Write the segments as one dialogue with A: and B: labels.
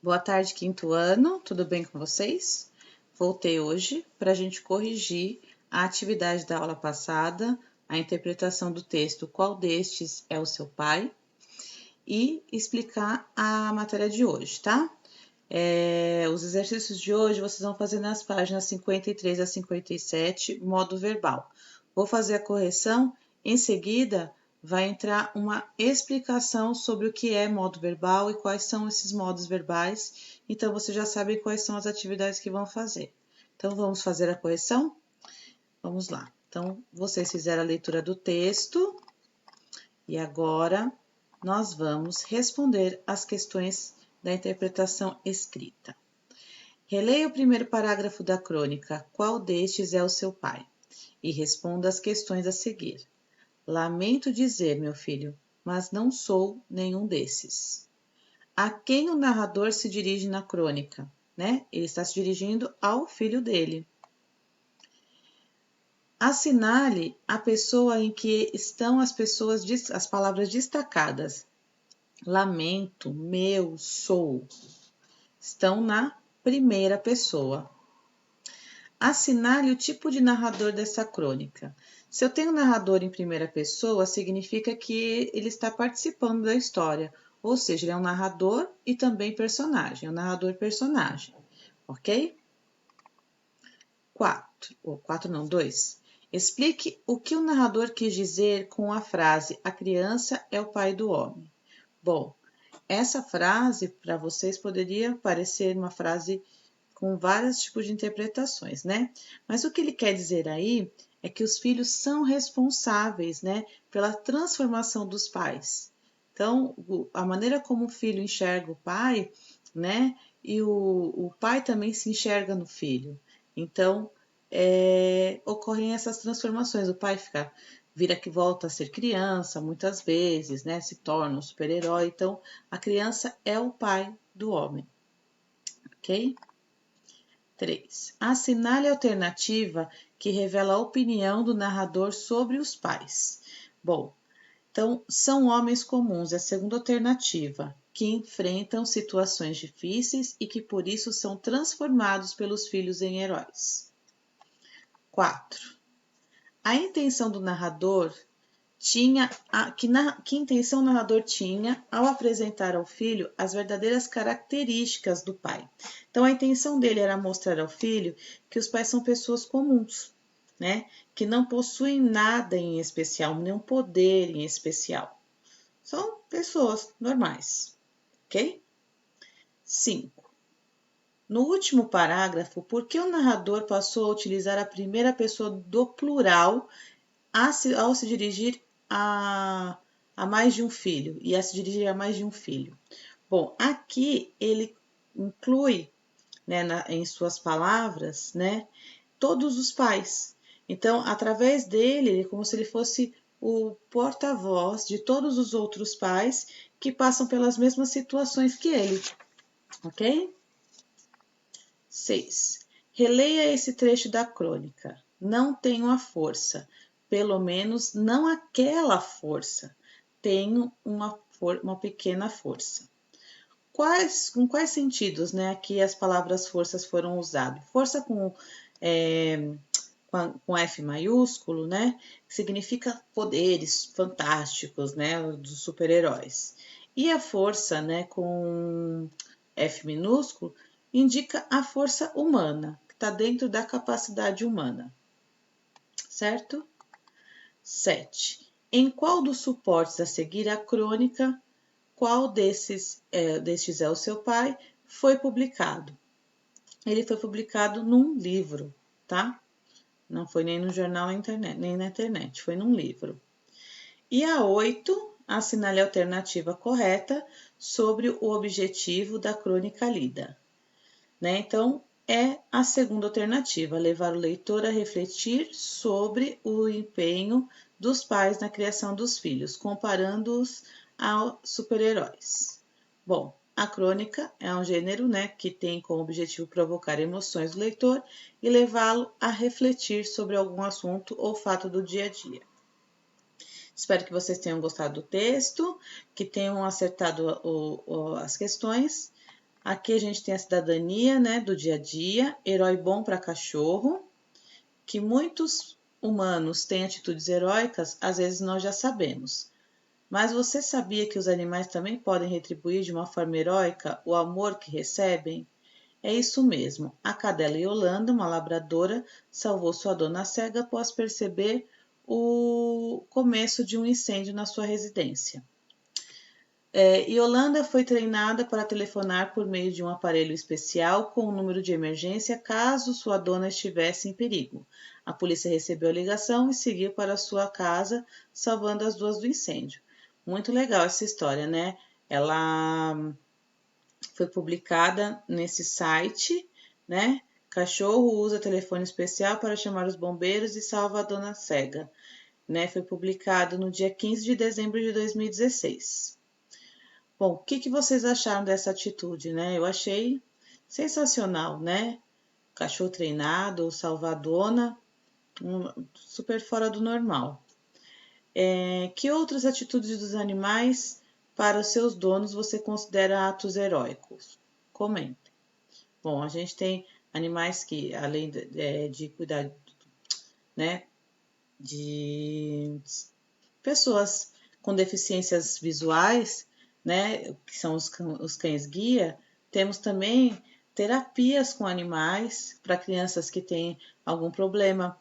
A: Boa tarde, quinto ano, tudo bem com vocês? Voltei hoje para a gente corrigir a atividade da aula passada, a interpretação do texto Qual destes é o seu pai? E explicar a matéria de hoje, tá? Os exercícios de hoje vocês vão fazer nas páginas 53 a 57, modo verbal. Vou fazer a correção, em seguida vai entrar uma explicação sobre o que é modo verbal e quais são esses modos verbais. Então, você já sabe quais são as atividades que vão fazer. Então, vamos fazer a correção? Vamos lá. Então, vocês fizeram a leitura do texto e agora nós vamos responder as questões da interpretação escrita. Releia o primeiro parágrafo da crônica, qual destes é o seu pai? E responda as questões a seguir. Lamento dizer, meu filho, mas não sou nenhum desses. A quem o narrador se dirige na crônica? Né? Ele está se dirigindo ao filho dele. Assinale a pessoa em que estão as palavras destacadas. Lamento, meu, sou. Estão na primeira pessoa. Assinale o tipo de narrador dessa crônica. Se eu tenho narrador em primeira pessoa, significa que ele está participando da história, ou seja, ele é um narrador e também personagem, é um narrador-personagem, ok? 2. Explique o que o narrador quis dizer com a frase a criança é o pai do homem. Bom, essa frase para vocês poderia parecer uma frase com vários tipos de interpretações, né? Mas o que ele quer dizer aí é que os filhos são responsáveis, né, pela transformação dos pais. Então, a maneira como o filho enxerga o pai, né, e o pai também se enxerga no filho. Então, ocorrem essas transformações. O pai vira que volta a ser criança, muitas vezes, né, se torna um super-herói. Então, a criança é o pai do homem, ok? 3. Assinale a alternativa que revela a opinião do narrador sobre os pais. Bom, então, são homens comuns, é a segunda alternativa, que enfrentam situações difíceis e que por isso são transformados pelos filhos em heróis. 4. A intenção do narrador que intenção o narrador tinha ao apresentar ao filho as verdadeiras características do pai. Então, a intenção dele era mostrar ao filho que os pais são pessoas comuns, né? Que não possuem nada em especial, nenhum poder em especial. São pessoas normais, ok? 5. No último parágrafo, por que o narrador passou a utilizar a primeira pessoa do plural ao se dirigir a mais de um filho e a se dirigir a mais de um filho? Bom, aqui ele inclui, né, em suas palavras, né, todos os pais. Então, através dele, é como se ele fosse o porta-voz de todos os outros pais que passam pelas mesmas situações que ele, ok? 6. Releia esse trecho da crônica. Não tenho a força, pelo menos não aquela força. Tenho uma pequena força. Com quais sentidos, né, aqui as palavras forças foram usadas? Força com F maiúsculo, né, que significa poderes fantásticos, né, dos super-heróis. E a força, né, com F minúsculo, indica a força humana, que está dentro da capacidade humana, certo? 7. Em qual dos suportes a seguir a crônica, qual destes é o seu pai, foi publicado? Ele foi publicado num livro, tá? Não foi nem no jornal nem na internet, foi num livro. E a 8, assinale a alternativa correta sobre o objetivo da crônica lida. Né? Então, é a segunda alternativa, levar o leitor a refletir sobre o empenho dos pais na criação dos filhos, comparando-os a super-heróis. Bom, a crônica é um gênero, né, que tem como objetivo provocar emoções do leitor e levá-lo a refletir sobre algum assunto ou fato do dia a dia. Espero que vocês tenham gostado do texto, que tenham acertado as questões. Aqui a gente tem a cidadania, né, do dia a dia, herói bom para cachorro, que muitos humanos têm atitudes heróicas, às vezes nós já sabemos. Mas você sabia que os animais também podem retribuir de uma forma heróica o amor que recebem? É isso mesmo. A cadela Yolanda, uma labradora, salvou sua dona cega após perceber o começo de um incêndio na sua residência. Yolanda foi treinada para telefonar por meio de um aparelho especial com um número de emergência caso sua dona estivesse em perigo. A polícia recebeu a ligação e seguiu para sua casa, salvando as duas do incêndio. Muito legal essa história, né? Ela foi publicada nesse site, né? Cachorro usa telefone especial para chamar os bombeiros e salva a dona cega, né? Foi publicado no dia 15 de dezembro de 2016. Bom, o que vocês acharam dessa atitude, né? Eu achei sensacional, né? Cachorro treinado, salvar a dona, super fora do normal. Que outras atitudes dos animais para os seus donos você considera atos heróicos? Comente. Bom, a gente tem animais que, além de cuidar, né, de pessoas com deficiências visuais, né, que são os cães-guia, temos também terapias com animais para crianças que têm algum problema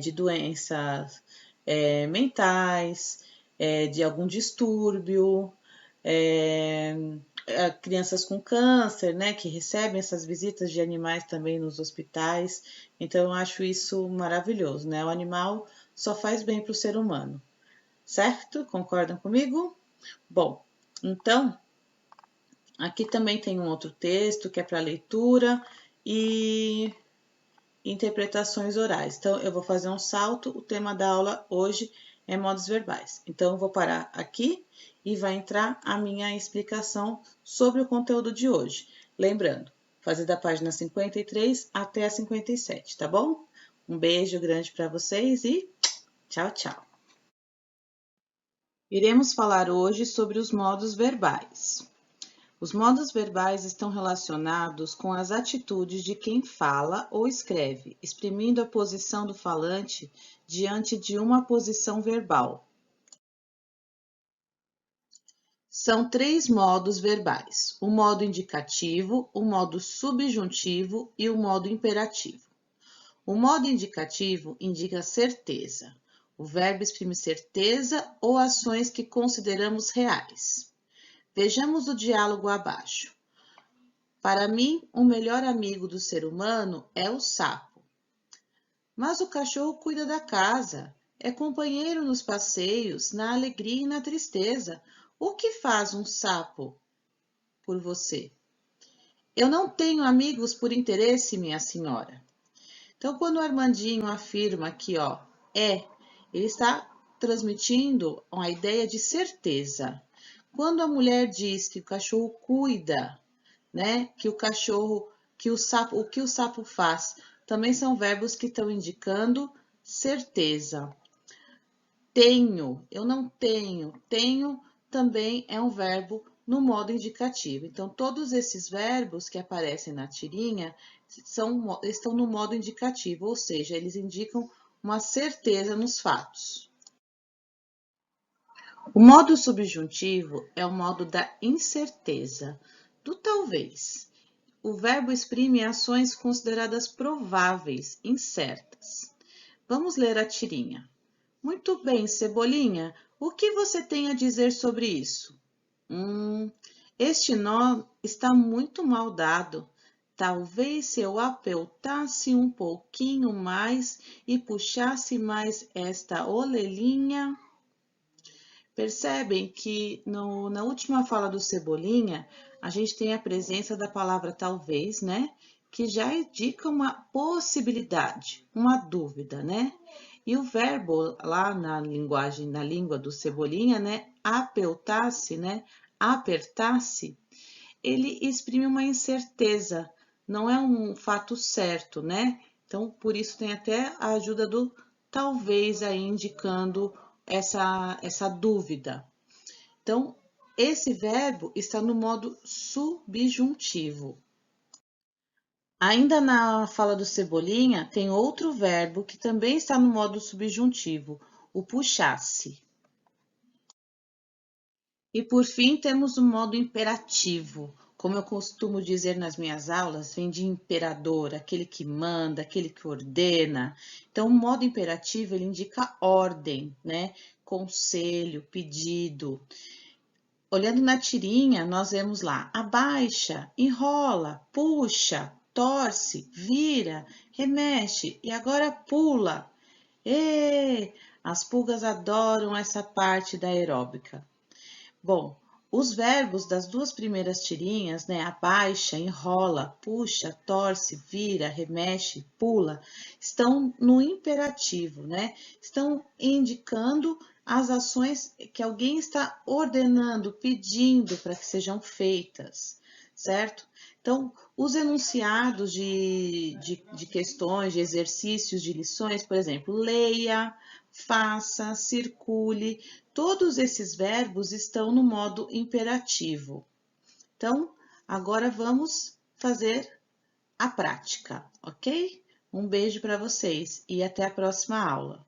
A: de doenças mentais, de algum distúrbio, crianças com câncer, né, que recebem essas visitas de animais também nos hospitais. Então, eu acho isso maravilhoso, né? O animal só faz bem para o ser humano, certo? Concordam comigo? Bom, então, aqui também tem um outro texto que é para leitura e interpretações orais. Então, eu vou fazer um salto. O tema da aula hoje é modos verbais. Então, eu vou parar aqui e vai entrar a minha explicação sobre o conteúdo de hoje. Lembrando, fazer da página 53 até a 57, tá bom? Um beijo grande para vocês e tchau, tchau. Iremos falar hoje sobre os modos verbais. Os modos verbais estão relacionados com as atitudes de quem fala ou escreve, exprimindo a posição do falante diante de uma posição verbal. São três modos verbais: o modo indicativo, o modo subjuntivo e o modo imperativo. O modo indicativo indica certeza. O verbo exprime certeza ou ações que consideramos reais. Vejamos o diálogo abaixo. Para mim, o melhor amigo do ser humano é o sapo. Mas o cachorro cuida da casa, é companheiro nos passeios, na alegria e na tristeza. O que faz um sapo por você? Eu não tenho amigos por interesse, minha senhora. Então, quando o Armandinho afirma aqui, ó, ele está transmitindo uma ideia de certeza. Quando a mulher diz que o cachorro cuida, né, que o cachorro, que o sapo, o que o sapo faz, também são verbos que estão indicando certeza. Tenho, eu não tenho, tenho também é um verbo no modo indicativo. Então, todos esses verbos que aparecem na tirinha estão no modo indicativo, ou seja, eles indicam uma certeza nos fatos. O modo subjuntivo é o modo da incerteza, do talvez. O verbo exprime ações consideradas prováveis, incertas. Vamos ler a tirinha. Muito bem, Cebolinha, o que você tem a dizer sobre isso? Este nó está muito mal dado. Talvez se eu apertasse um pouquinho mais e puxasse mais esta orelhinha. Percebem que na última fala do Cebolinha, a gente tem a presença da palavra talvez, né? Que já indica uma possibilidade, uma dúvida, né? E o verbo lá na língua do Cebolinha, né? Apertar-se, né? Apertar-se, ele exprime uma incerteza, não é um fato certo, né? Então, por isso tem até a ajuda do talvez aí indicando essa dúvida. Então, esse verbo está no modo subjuntivo. Ainda na fala do Cebolinha, tem outro verbo que também está no modo subjuntivo, o puxasse. E por fim, temos o modo imperativo. Como eu costumo dizer nas minhas aulas, vem de imperador, aquele que manda, aquele que ordena. Então, o modo imperativo, ele indica ordem, né? Conselho, pedido. Olhando na tirinha, nós vemos lá, abaixa, enrola, puxa, torce, vira, remexe e agora pula. Ê! As pulgas adoram essa parte da aeróbica. Bom, os verbos das duas primeiras tirinhas, né, abaixa, enrola, puxa, torce, vira, remexe, pula, estão no imperativo, né? Estão indicando as ações que alguém está ordenando, pedindo para que sejam feitas, certo? Então, os enunciados de questões, de exercícios, de lições, por exemplo, leia, faça, circule, todos esses verbos estão no modo imperativo. Então, agora vamos fazer a prática, ok? Um beijo para vocês e até a próxima aula.